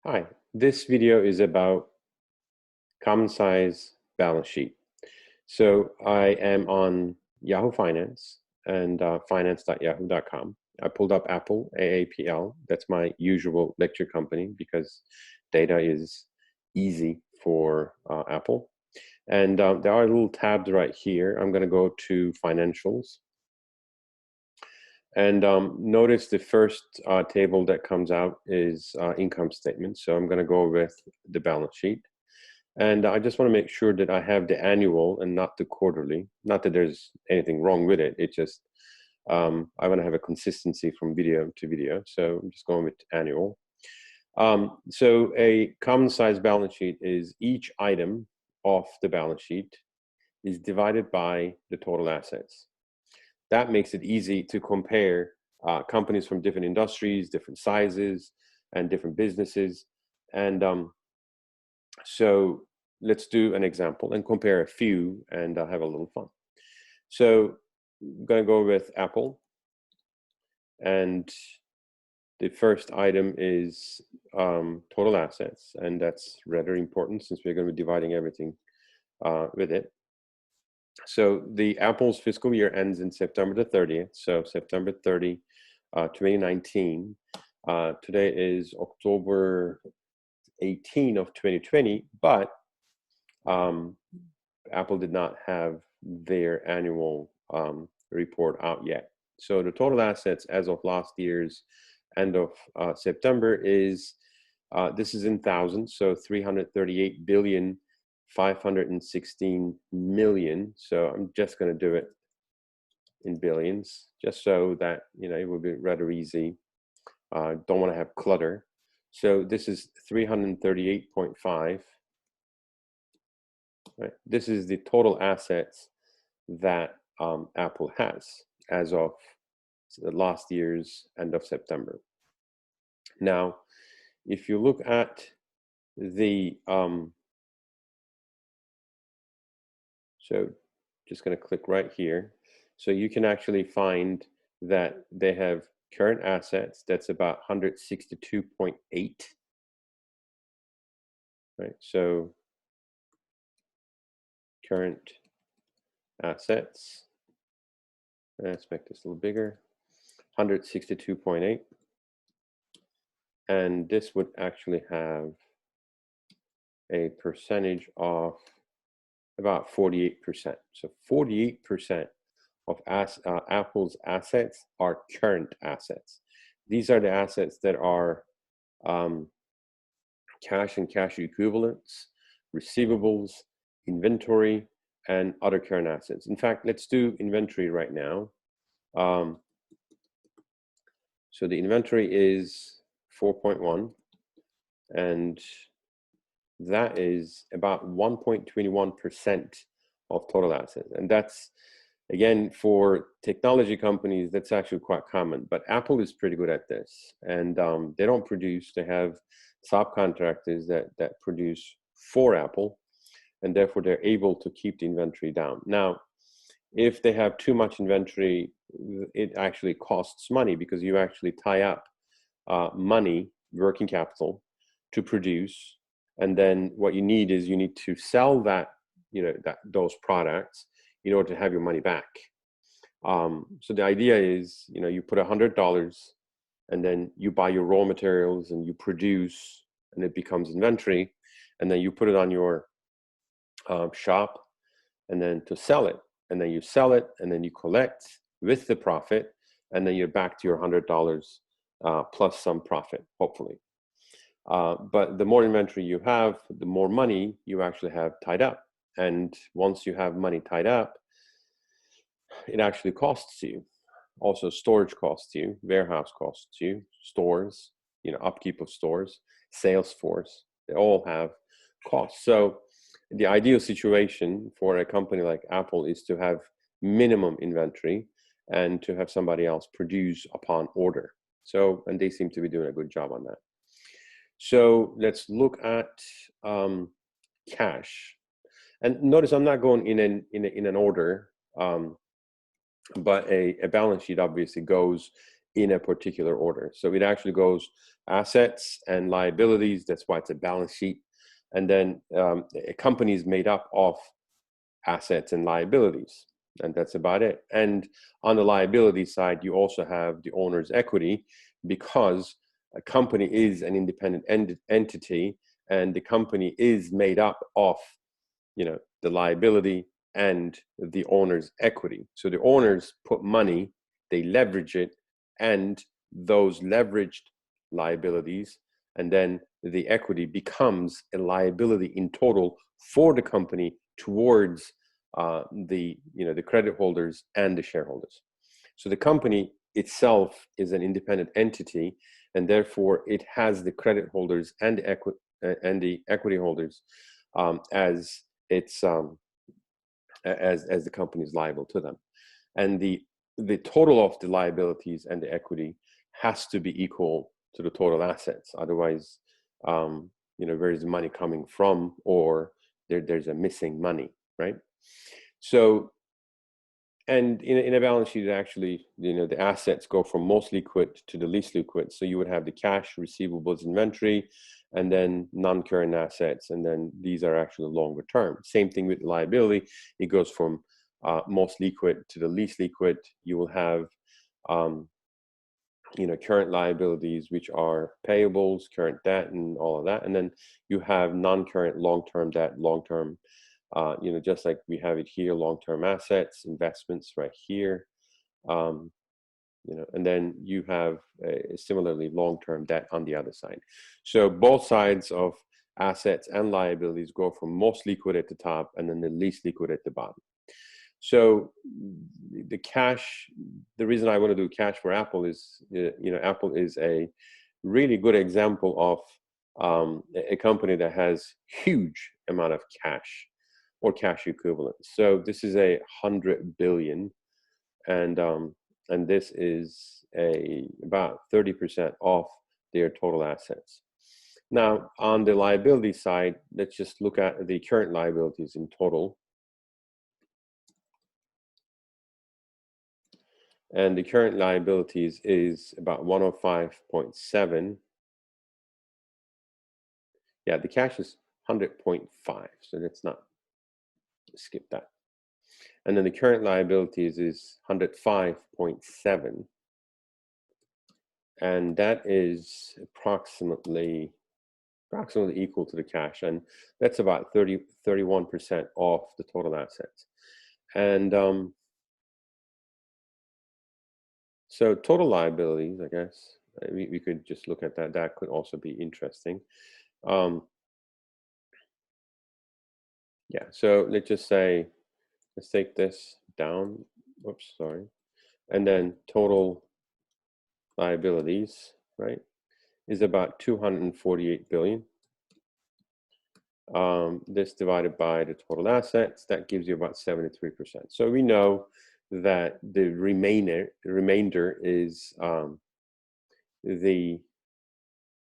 Hi, this video is about common size balance sheet. So I am on Yahoo Finance and finance.yahoo.com. I pulled up Apple, AAPL. That's my usual lecture company because data is easy for Apple. And there are little tabs right here. I'm going to go to financials. And notice the first table that comes out is income statement. So I'm going to go with the balance sheet. And I just want to make sure that I have the annual and not the quarterly. Not that there's anything wrong with it. It's just I want to have a consistency from video to video. So I'm just going with annual. So a common size balance sheet is each item off the balance sheet is divided by the total assets. That makes it easy to compare companies from different industries, different sizes, and different businesses. And so let's do an example and compare a few and have a little fun. So I'm going to go with Apple. And the first item is total assets. And that's rather important since we're going to be dividing everything with it. So the Apple's fiscal year ends in September the 30th. So September 30, 2019. Today is October 18 of 2020, but Apple did not have their annual report out yet. So the total assets as of last year's end of September is, this is in thousands, so 338 billion 516 million. So I'm just going to do it in billions, just so that it will be rather easy. Don't want to have clutter. So this is 338.5. Right? This is the total assets that Apple has as of last year's end of September. Now, if you look at the so just going to click right here. So you can actually find that they have current assets that's about 162.8. Right? So current assets. Let's make this a little bigger. 162.8. And this would actually have a percentage of about 48%. So 48% of Apple's assets are current assets. These are the assets that are cash and cash equivalents, receivables, inventory, and other current assets. In fact, let's do inventory right now. So the inventory is 4.1, and that is about 1.21% of total assets. And that's, again, for technology companies, that's actually quite common. But Apple is pretty good at this. And they don't produce, they have subcontractors that produce for Apple. And therefore, they're able to keep the inventory down. Now, if they have too much inventory, it actually costs money because you actually tie up money, working capital, to produce. And then what you need is you need to sell that, those products in order to have your money back. So the idea is, you put $100 and then you buy your raw materials and you produce and it becomes inventory. And then you put it on your shop and then to sell it. And then you sell it and then you collect with the profit. And then you're back to your $100 plus some profit, hopefully. But the more inventory you have, the more money you actually have tied up. And once you have money tied up, it actually costs you. Also, storage costs you, warehouse costs you, stores, upkeep of stores, sales force, they all have costs. So the ideal situation for a company like Apple is to have minimum inventory and to have somebody else produce upon order. So, and they seem to be doing a good job on that. So let's look at cash, and notice I'm not going in an order, but a balance sheet obviously goes in a particular order. So it actually goes assets and liabilities. That's why it's a balance sheet. And then a company is made up of assets and liabilities, and that's about it. And on the liability side, you also have the owner's equity, because a company is an independent entity, and the company is made up of, the liability and the owner's equity. So the owners put money, they leverage it, and those leveraged liabilities, and then the equity becomes a liability in total for the company towards the credit holders and the shareholders. So the company itself is an independent entity, and therefore it has the credit holders and the equity holders as its as the company is liable to them. And the total of the liabilities and the equity has to be equal to the total assets. Otherwise, where is the money coming from, or there's a missing money, right? So, and in a balance sheet, actually, the assets go from most liquid to the least liquid. So you would have the cash, receivables, inventory, and then non-current assets. And then these are actually longer term. Same thing with liability. It goes from most liquid to the least liquid. You will have, current liabilities, which are payables, current debt, and all of that. And then you have non-current long-term debt, long-term, just like we have it here, long-term assets, investments right here. And then you have similarly long-term debt on the other side. So both sides of assets and liabilities go from most liquid at the top and then the least liquid at the bottom. So the cash, the reason I want to do cash for Apple is, Apple is a really good example of a company that has huge amount of cash or cash equivalents. So this is 100 billion, and this is about 30% of their total assets. Now, on the liability side, let's just look at the current liabilities in total. And the current liabilities is about 105.7. Yeah, the cash is 100.5, so let's not skip that. And then the current liabilities is 105.7. And that is approximately equal to the cash. And that's about 31% of the total assets. And so total liabilities, I guess, we could just look at that. That could also be interesting. Yeah, so let's just say, let's take this down. Oops, sorry. And then total liabilities, right, is about 248 billion. This divided by the total assets, that gives you about 73%. So we know that the remainder is the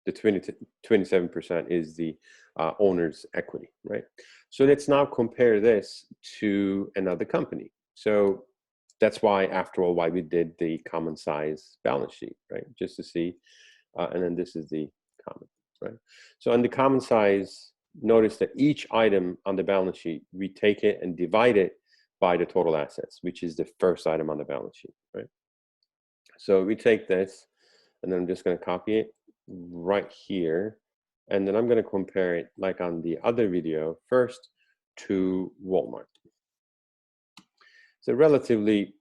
27% is the owner's equity, right? So let's now compare this to another company. So that's why, after all, why we did the common size balance sheet, right? Just to see, and then this is the common, right? So on the common size, notice that each item on the balance sheet, we take it and divide it by the total assets, which is the first item on the balance sheet, right? So we take this, and then I'm just going to copy it right here, and then I'm going to compare it, like on the other video, first to Walmart. It's a relatively,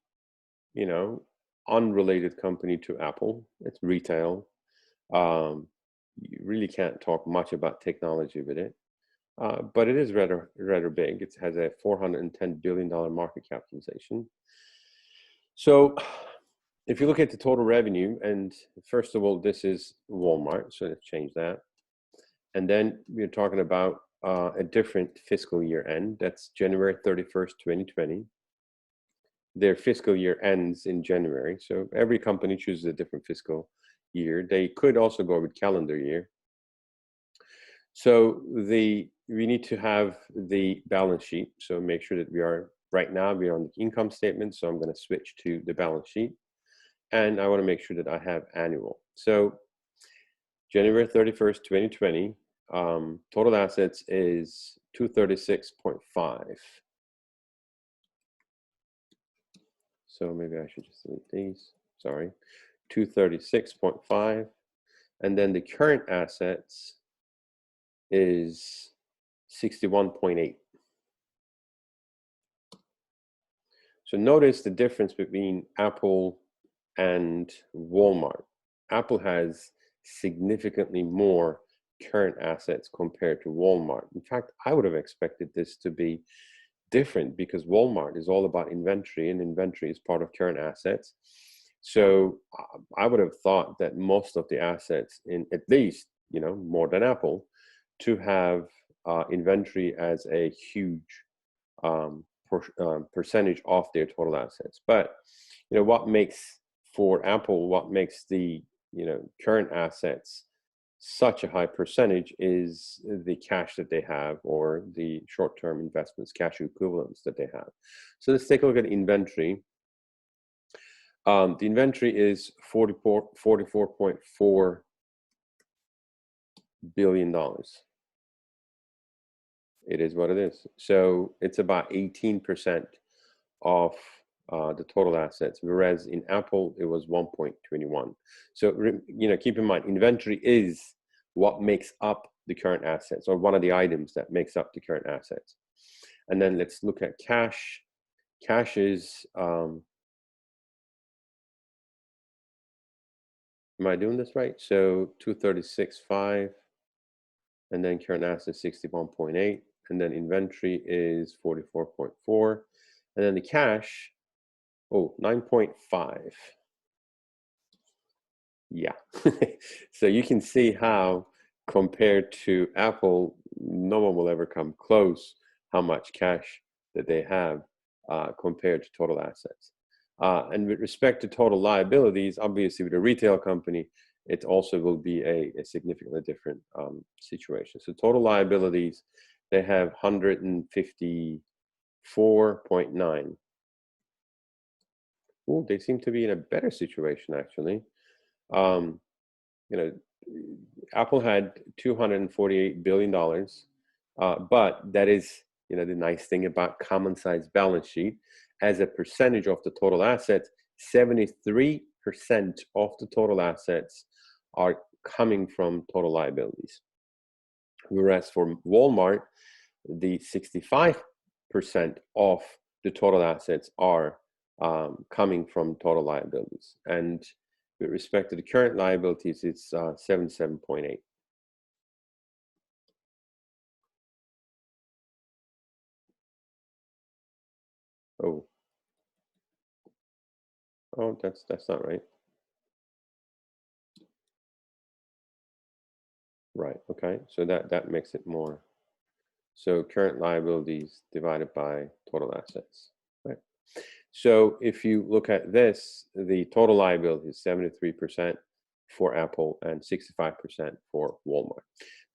unrelated company to Apple. It's retail. You really can't talk much about technology with it, but it is rather big. It has a $410 billion market capitalization. So if you look at the total revenue, and first of all, this is Walmart, so let's change that. And then we're talking about a different fiscal year end. That's January 31st, 2020. Their fiscal year ends in January. So every company chooses a different fiscal year. They could also go with calendar year. So we need to have the balance sheet. So make sure that right now we are on the income statement. So I'm going to switch to the balance sheet. and I want to make sure that I have annual. So January 31st, 2020, total assets is 236.5. So maybe I should just delete these, sorry, 236.5. And then the current assets is 61.8. So notice the difference between Apple and Walmart. Apple has significantly more current assets compared to Walmart. In fact, I would have expected this to be different because Walmart is all about inventory, and inventory is part of current assets. So I would have thought that most of the assets, in at least more than Apple, to have inventory as a huge percentage of their total assets. But what makes for Apple, what makes the current assets such a high percentage is the cash that they have, or the short-term investments, cash equivalents that they have. So let's take a look at inventory. The inventory is $44.4 billion. It is what it is. So it's about 18% of the total assets, whereas in Apple it was 1.21. So keep in mind, inventory is what makes up the current assets, or one of the items that makes up the current assets. And then let's look at cash. Cash is am I doing this right? So 236.5, and then current assets 61.8, and then inventory is 44.4, and then the cash, 9.5. Yeah. So you can see how, compared to Apple, no one will ever come close how much cash that they have compared to total assets. And with respect to total liabilities, obviously with a retail company, it also will be a significantly different situation. So total liabilities, they have 154.9. Oh, they seem to be in a better situation, actually. Apple had $248 billion, but that is, the nice thing about common size balance sheet. As a percentage of the total assets, 73% of the total assets are coming from total liabilities. Whereas for Walmart, the 65% of the total assets are coming from total liabilities. And with respect to the current liabilities, it's 77.8. Oh, that's not right. Right. Okay. So that makes it more. So current liabilities divided by total assets. Right. So if you look at this, the total liability is 73% for Apple and 65% for Walmart.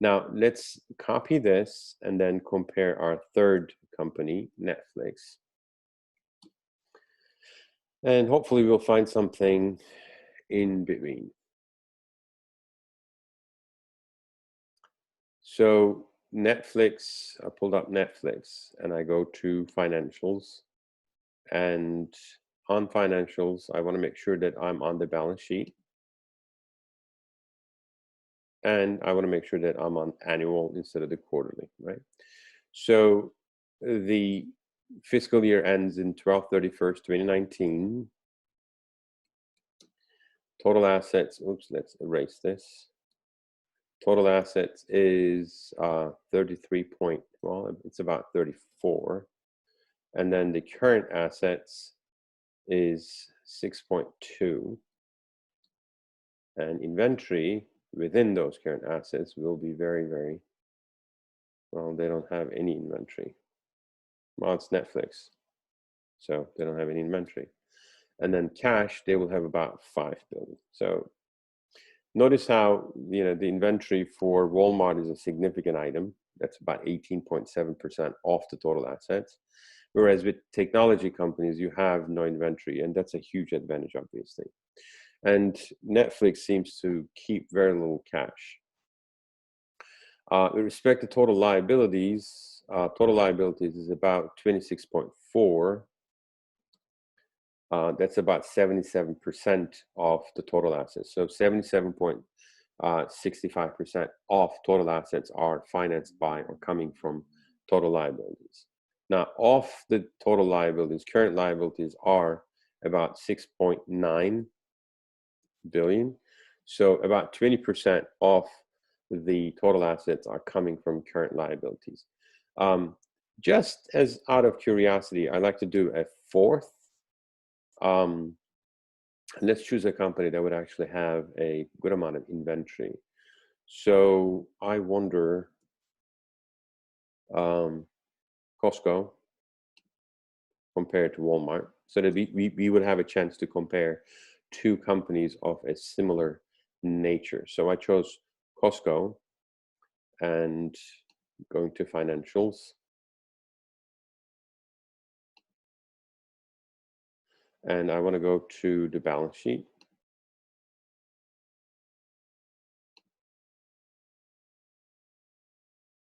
Now let's copy this and then compare our third company, Netflix. And hopefully we'll find something in between. So Netflix, I pulled up Netflix and I go to financials, and on financials, I want to make sure that I'm on the balance sheet, and I want to make sure that I'm on annual instead of the quarterly, right? So the fiscal year ends in 12/31st, 2019. Total assets, oops, let's erase this. Total assets is 33 point, well, it's about 34. And then the current assets is 6.2. And inventory within those current assets will be very, very, well, they don't have any inventory. Well, it's Netflix, so they don't have any inventory. And then cash, they will have about 5 billion. So notice how, the inventory for Walmart is a significant item. That's about 18.7% of the total assets. Whereas with technology companies, you have no inventory, and that's a huge advantage, obviously. And Netflix seems to keep very little cash. With respect to total liabilities is about 26.4. That's about 77% of the total assets. So 77.65% of total assets are financed by or coming from total liabilities. Now, of the total liabilities, current liabilities are about 6.9 billion. So about 20% of the total assets are coming from current liabilities. Just as out of curiosity, I'd like to do a fourth. Let's choose a company that would actually have a good amount of inventory. So I wonder, Costco compared to Walmart, so that we would have a chance to compare two companies of a similar nature. So I chose Costco and going to financials. And I want to go to the balance sheet.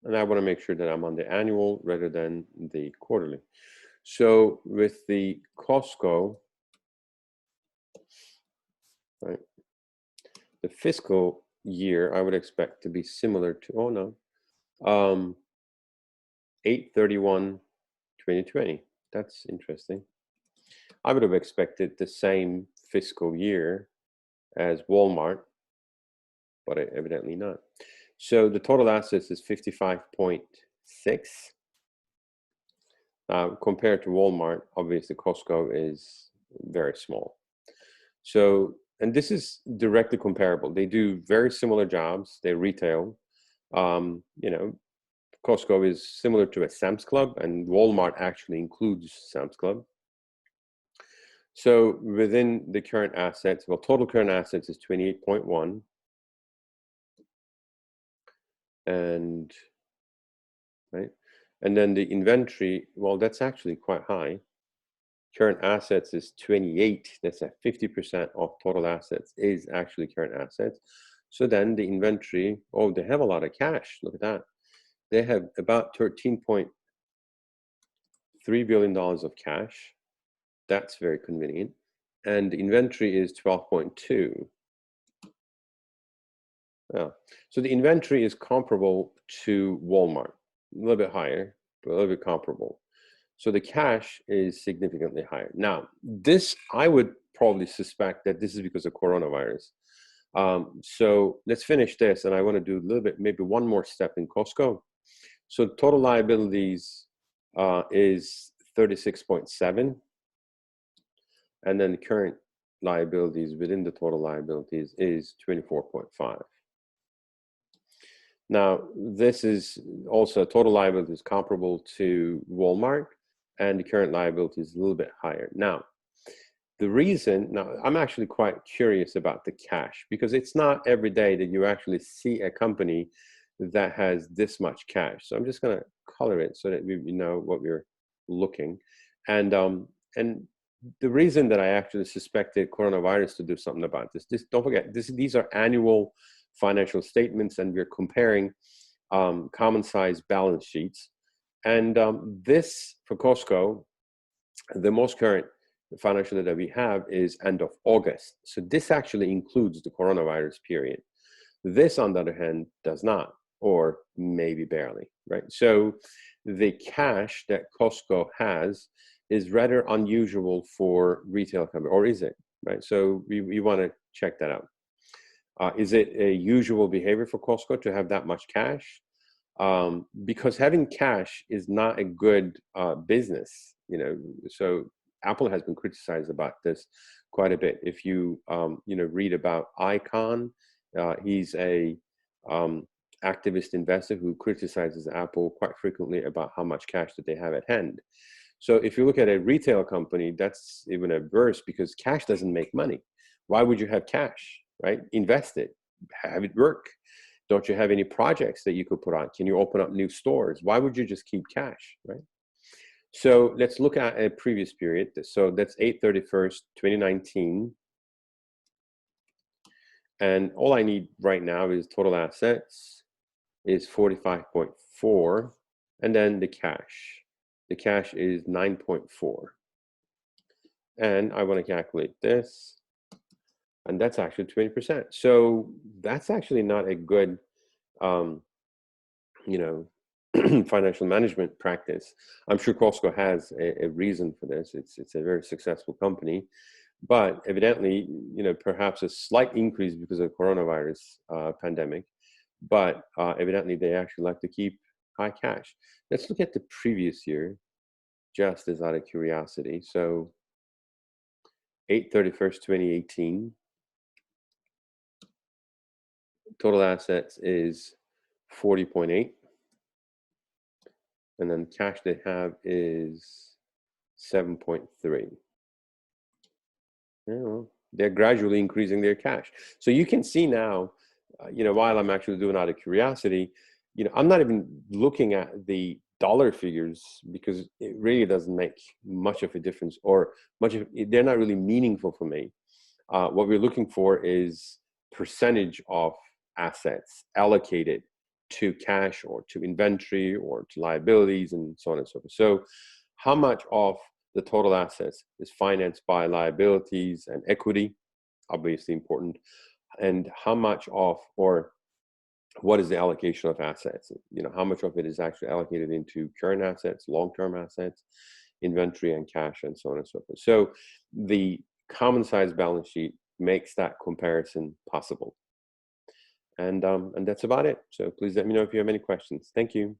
And I want to make sure that I'm on the annual rather than the quarterly. So with the Costco, right, the fiscal year, I would expect to be similar to, 8/31/2020. That's interesting. I would have expected the same fiscal year as Walmart, but evidently not. So the total assets is 55.6. Compared to Walmart, obviously Costco is very small. So, and this is directly comparable. They do very similar jobs. They retail. Costco is similar to a Sam's Club, and Walmart actually includes Sam's Club. So within the current assets, well, total current assets is 28.1. And, right? And then the inventory, well, that's actually quite high. Current assets is 28. That's at 50% of total assets is actually current assets. So then the inventory, oh, they have a lot of cash. Look at that. They have about $13.3 billion of cash. That's very convenient. And the inventory is 12.2. Yeah. So the inventory is comparable to Walmart, a little bit higher, but a little bit comparable. So the cash is significantly higher. Now, this, I would probably suspect that this is because of coronavirus. So let's finish this, and I want to do a little bit, maybe one more step in Costco. So total liabilities is 36.7, and then the current liabilities within the total liabilities is 24.5. Now, this is also total liabilities comparable to Walmart, and the current liability is a little bit higher. Now, I'm actually quite curious about the cash, because it's not every day that you actually see a company that has this much cash. So I'm just going to color it so that we know what we're looking. And the reason that I actually suspected coronavirus to do something about this, don't forget, these are annual financial statements, and we're comparing common size balance sheets. And this, for Costco, the most current financial data we have is end of August. So this actually includes the coronavirus period. This, on the other hand, does not, or maybe barely, right? So the cash that Costco has is rather unusual for retail company, or is it, right? So we want to check that out. Is it a usual behavior for Costco to have that much cash? Because having cash is not a good business, So Apple has been criticized about this quite a bit. If you read about Icon, he's a activist investor who criticizes Apple quite frequently about how much cash that they have at hand. So if you look at a retail company, that's even adverse, because cash doesn't make money. Why would you have cash, right? Invest it, have it work. Don't you have any projects that you could put on? Can you open up new stores? Why would you just keep cash, right? So let's look at a previous period. So that's 8/31/2019. And all I need right now is total assets is 45.4, and then the cash. The cash is 9.4. And I want to calculate this, and that's actually 20%. So that's actually not a good, um, you know, financial management practice. I'm sure Costco has a reason for this. It's a very successful company, but evidently, perhaps a slight increase because of coronavirus pandemic. But evidently, they actually like to keep high cash. Let's look at the previous year, just as out of curiosity. So 8/31, 2018, total assets is 40.8, and then cash they have is 7.3. They're gradually increasing their cash. So you can see now, while I'm actually doing out of curiosity, I'm not even looking at the dollar figures because it really doesn't make much of a difference, or they're not really meaningful for me. What we're looking for is percentage of assets allocated to cash or to inventory or to liabilities and so on and so forth. So how much of the total assets is financed by liabilities and equity, obviously important, and how much of, or what is the allocation of assets? How much of it is actually allocated into current assets, long-term assets, inventory and cash, and so on and so forth. So the common size balance sheet makes that comparison possible. And that's about it. So please let me know if you have any questions. Thank you.